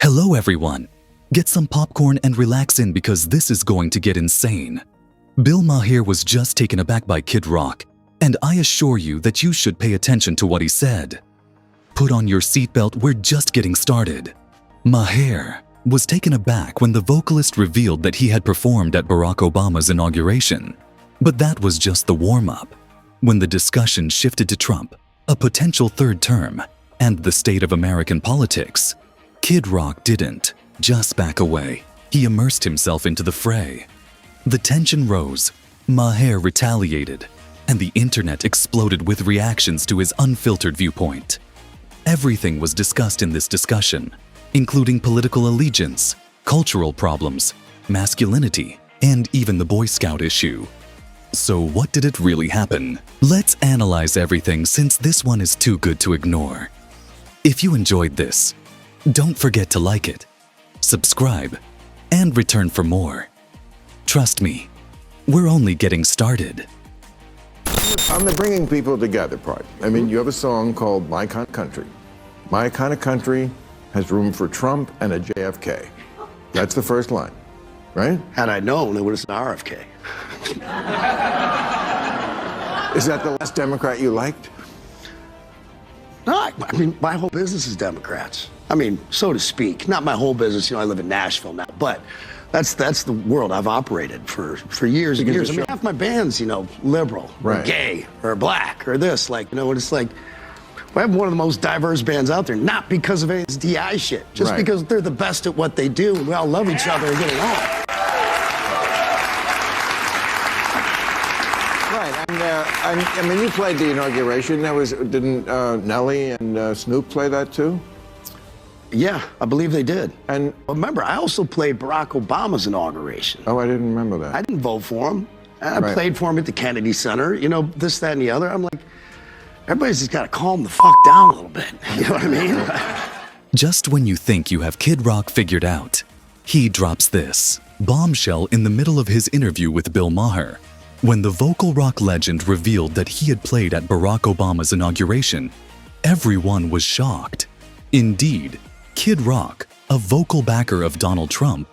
Hello everyone! Get some popcorn and relax in because this is going to get insane. Bill Maher was just taken aback by Kid Rock, and I assure you that you should pay attention to what he said. Put on your seatbelt, we're just getting started. Maher was taken aback when the vocalist revealed that he had performed at Barack Obama's inauguration. But that was just the warm-up. When the discussion shifted to Trump, a potential third term, and the state of American politics, Kid Rock didn't just back away. He immersed himself into the fray. The tension rose, Maher retaliated, and the internet exploded with reactions to his unfiltered viewpoint. Everything was discussed in this discussion, including political allegiance, cultural problems, masculinity, and even the Boy Scout issue. So what did it really happen? Let's analyze everything since this one is too good to ignore. If you enjoyed this, don't forget to like it, subscribe, and return for more. Trust me, we're only getting started. On the bringing people together part, I mean, you have a song called My Kind of Country. My kind of country has room for Trump and a JFK. That's the first line, right? Had I known, it was an RFK. Is that the last Democrat you liked? No, I mean, my whole business is Democrats. I mean, so to speak. Not my whole business, I live in Nashville now, but that's the world I've operated for years and years. I mean, half my band's, liberal, or gay, or black, or this, it's like, we have one of the most diverse bands out there, not because of any DI shit, just because they're the best at what they do, and we all love each other and get along. I mean, you played the inauguration. Didn't Nelly and Snoop play that too? Yeah, I believe they did. And remember, I also played Barack Obama's inauguration. Oh, I didn't remember that. I didn't vote for him. I played for him at the Kennedy Center, this, that, and the other. I'm like, everybody's just got to calm the fuck down a little bit. You know what I mean? Just when you think you have Kid Rock figured out, he drops this bombshell in the middle of his interview with Bill Maher. When the vocal rock legend revealed that he had played at Barack Obama's inauguration, everyone was shocked. Indeed, Kid Rock, a vocal backer of Donald Trump,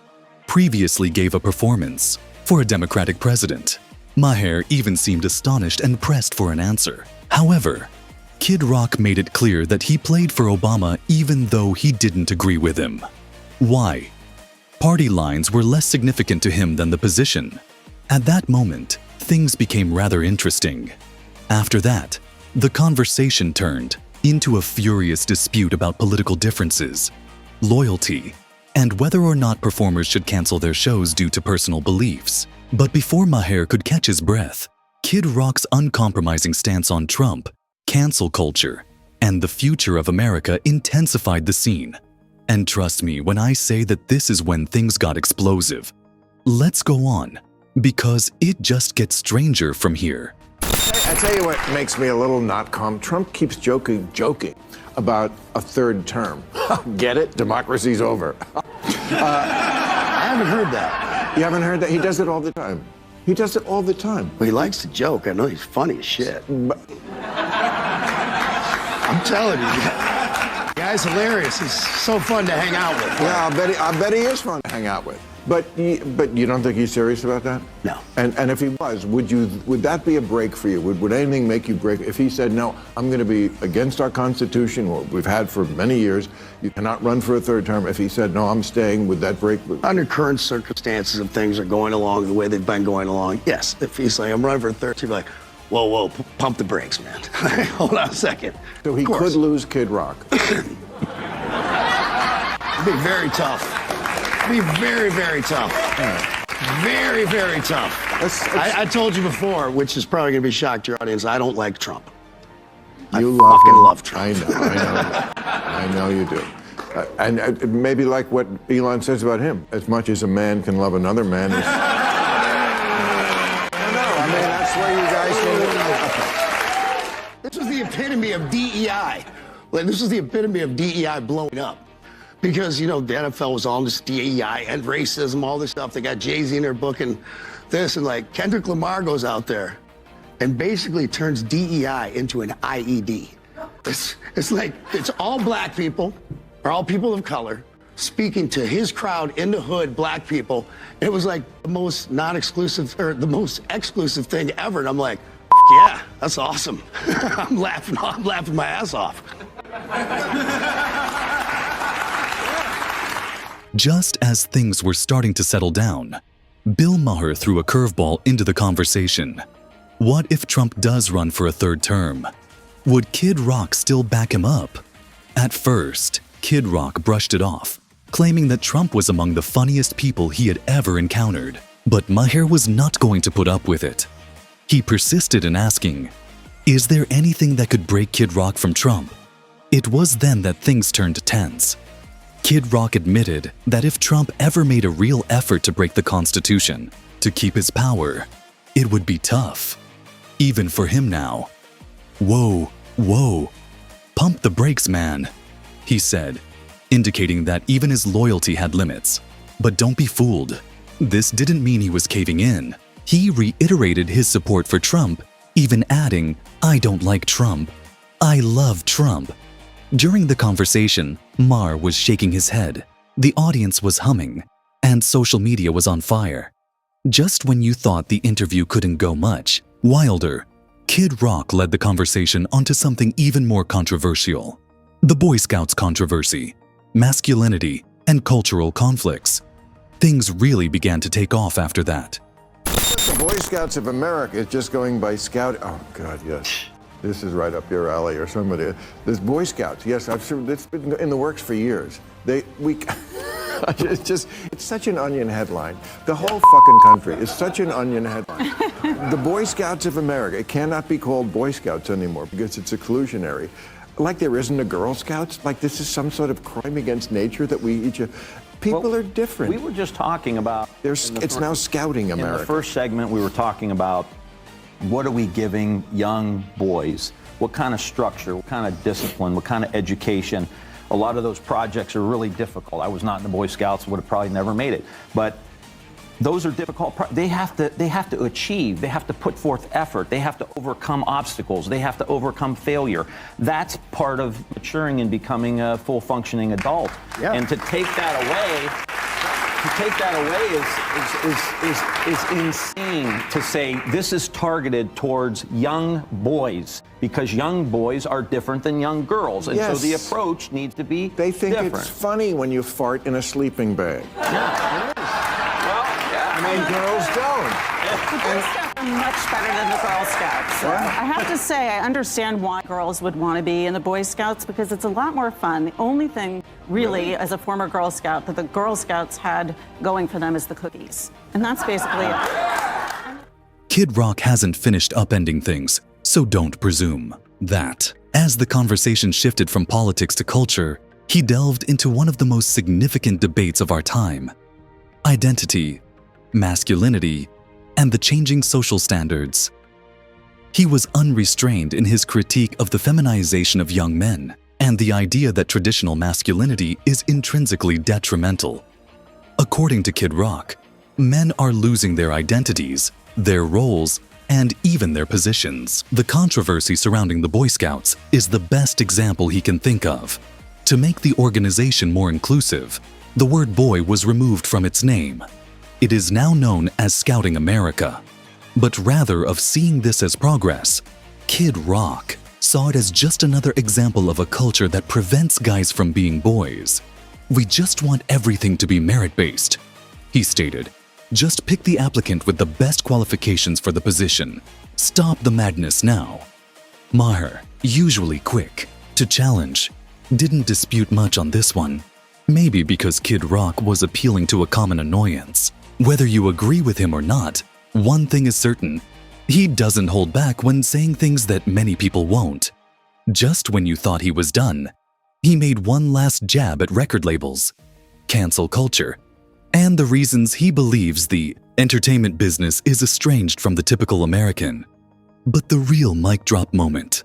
previously gave a performance for a Democratic president. Maher even seemed astonished and pressed for an answer. However, Kid Rock made it clear that he played for Obama even though he didn't agree with him. Why? Party lines were less significant to him than the position. At that moment, things became rather interesting. After that, the conversation turned into a furious dispute about political differences, loyalty, and whether or not performers should cancel their shows due to personal beliefs. But before Maher could catch his breath, Kid Rock's uncompromising stance on Trump, cancel culture, and the future of America intensified the scene. And trust me when I say that this is when things got explosive. Let's go on, because it just gets stranger from here. I tell you what makes me a little not calm. Trump keeps joking about a third term. Get it? Democracy's over. I haven't heard that. You haven't heard that? He does it all the time. He does it all the time. Well, he likes to joke. I know he's funny as shit. I'm telling you, the guy's hilarious. He's so fun to hang out with. Yeah, I bet he is fun to hang out with. But you don't think he's serious about that? No. And if he was, would that be a break for you? Would anything make you break? If he said, no, I'm going to be against our Constitution, what we've had for many years, you cannot run for a third term. If he said, no, I'm staying, would that break? Under current circumstances and things are going along the way they've been going along, yes. If he's like, I'm running for a third term, like, whoa, pump the brakes, man. Hold on a second. So he could lose Kid Rock. It'd be very tough. Be very, very tough. Very, very tough. I told you before, which is probably going to be a shock to your audience, I don't like Trump. I fucking love Trump. I know you do. And maybe like what Elon says about him, as much as a man can love another man. I mean, that's where you guys think. This was the epitome of DEI. This was the epitome of DEI blowing up. Because, the NFL was all this DEI and racism, all this stuff. They got Jay-Z in there booking this, and Kendrick Lamar goes out there and basically turns DEI into an IED. It's like, it's all black people, or all people of color, speaking to his crowd in the hood, black people. It was like the most non-exclusive or the most exclusive thing ever. And I'm like, yeah, that's awesome. I'm laughing my ass off. Just as things were starting to settle down, Bill Maher threw a curveball into the conversation. What if Trump does run for a third term? Would Kid Rock still back him up? At first, Kid Rock brushed it off, claiming that Trump was among the funniest people he had ever encountered. But Maher was not going to put up with it. He persisted in asking, "Is there anything that could break Kid Rock from Trump?" It was then that things turned tense. Kid Rock admitted that if Trump ever made a real effort to break the Constitution, to keep his power, it would be tough. Even for him now. "Whoa, whoa, pump the brakes, man," he said, indicating that even his loyalty had limits. But don't be fooled. This didn't mean he was caving in. He reiterated his support for Trump, even adding, "I don't like Trump. I love Trump." During the conversation, Maher was shaking his head, the audience was humming, and social media was on fire. Just when you thought the interview couldn't go much wilder, Kid Rock led the conversation onto something even more controversial: the Boy Scouts controversy, masculinity, and cultural conflicts. Things really began to take off after that. The Boy Scouts of America is just going by scout. Oh, God, yes. This is right up your alley or somebody. There's Boy Scouts. Yes, I've seen it's been in the works for years. It's such an onion headline. The whole fucking country is such an onion headline. The Boy Scouts of America, it cannot be called Boy Scouts anymore because it's exclusionary. Like there isn't a Girl Scouts. Like this is some sort of crime against nature that we each. People are different. We were just talking about. It's now Scouting America. In the first segment, we were talking about what are we giving young boys? What kind of structure? What kind of discipline? What kind of education? A lot of those projects are really difficult. I was not in the Boy Scouts, would have probably never made it. But those are difficult. They have to achieve. They have to put forth effort. They have to overcome obstacles. They have to overcome failure. That's part of maturing and becoming a full functioning adult. Yeah. And to take that away is insane. To say this is targeted towards young boys because young boys are different than young girls, and Yes. so the approach needs to be They think different. it's funny when you fart in a sleeping bag. Yeah, it is. Well, yeah, And girls don't. Much better than the Girl Scouts. I have to say, I understand why girls would want to be in the Boy Scouts because it's a lot more fun. The only thing, really, as a former Girl Scout, that the Girl Scouts had going for them is the cookies. And that's basically it. Kid Rock hasn't finished upending things, so don't presume that. As the conversation shifted from politics to culture, he delved into one of the most significant debates of our time: identity, masculinity, and the changing social standards. He was unrestrained in his critique of the feminization of young men and the idea that traditional masculinity is intrinsically detrimental. According to Kid Rock, men are losing their identities, their roles, and even their positions. The controversy surrounding the Boy Scouts is the best example he can think of. To make the organization more inclusive, the word boy was removed from its name. It is now known as Scouting America. But rather of seeing this as progress, Kid Rock saw it as just another example of a culture that prevents guys from being boys. "We just want everything to be merit-based," he stated. "Just pick the applicant with the best qualifications for the position. Stop the madness now." Maher, usually quick to challenge, didn't dispute much on this one. Maybe because Kid Rock was appealing to a common annoyance. Whether you agree with him or not, one thing is certain: he doesn't hold back when saying things that many people won't. Just when you thought he was done, he made one last jab at record labels, cancel culture, and the reasons he believes the entertainment business is estranged from the typical American. But the real mic drop moment.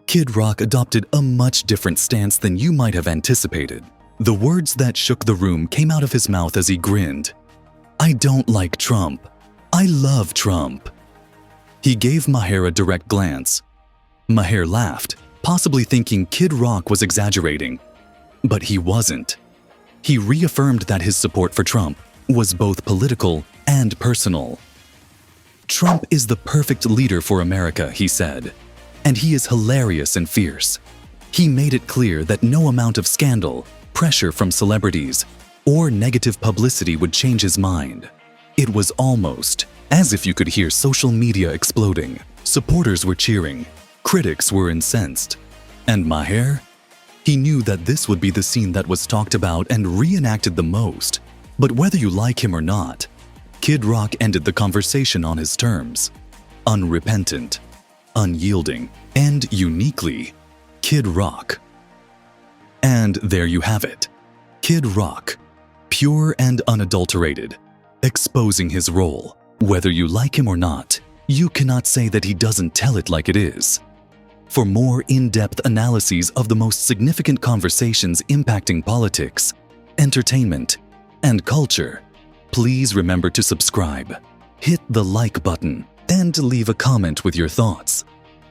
Kid Rock adopted a much different stance than you might have anticipated. The words that shook the room came out of his mouth as he grinned. "I don't like Trump. I love Trump." He gave Maher a direct glance. Maher laughed, possibly thinking Kid Rock was exaggerating. But he wasn't. He reaffirmed that his support for Trump was both political and personal. Trump is the perfect leader for America, he said, and he is hilarious and fierce. He made it clear that no amount of scandal, pressure from celebrities, or negative publicity would change his mind. It was almost as if you could hear social media exploding. Supporters were cheering, critics were incensed. And Maher? He knew that this would be the scene that was talked about and reenacted the most. But whether you like him or not, Kid Rock ended the conversation on his terms. Unrepentant, unyielding, and uniquely Kid Rock. And there you have it. Kid Rock, pure and unadulterated, exposing his role. Whether you like him or not, you cannot say that he doesn't tell it like it is. For more in-depth analyses of the most significant conversations impacting politics, entertainment, and culture, please remember to subscribe, hit the like button, and leave a comment with your thoughts.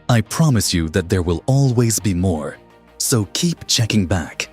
I promise you that there will always be more, so keep checking back.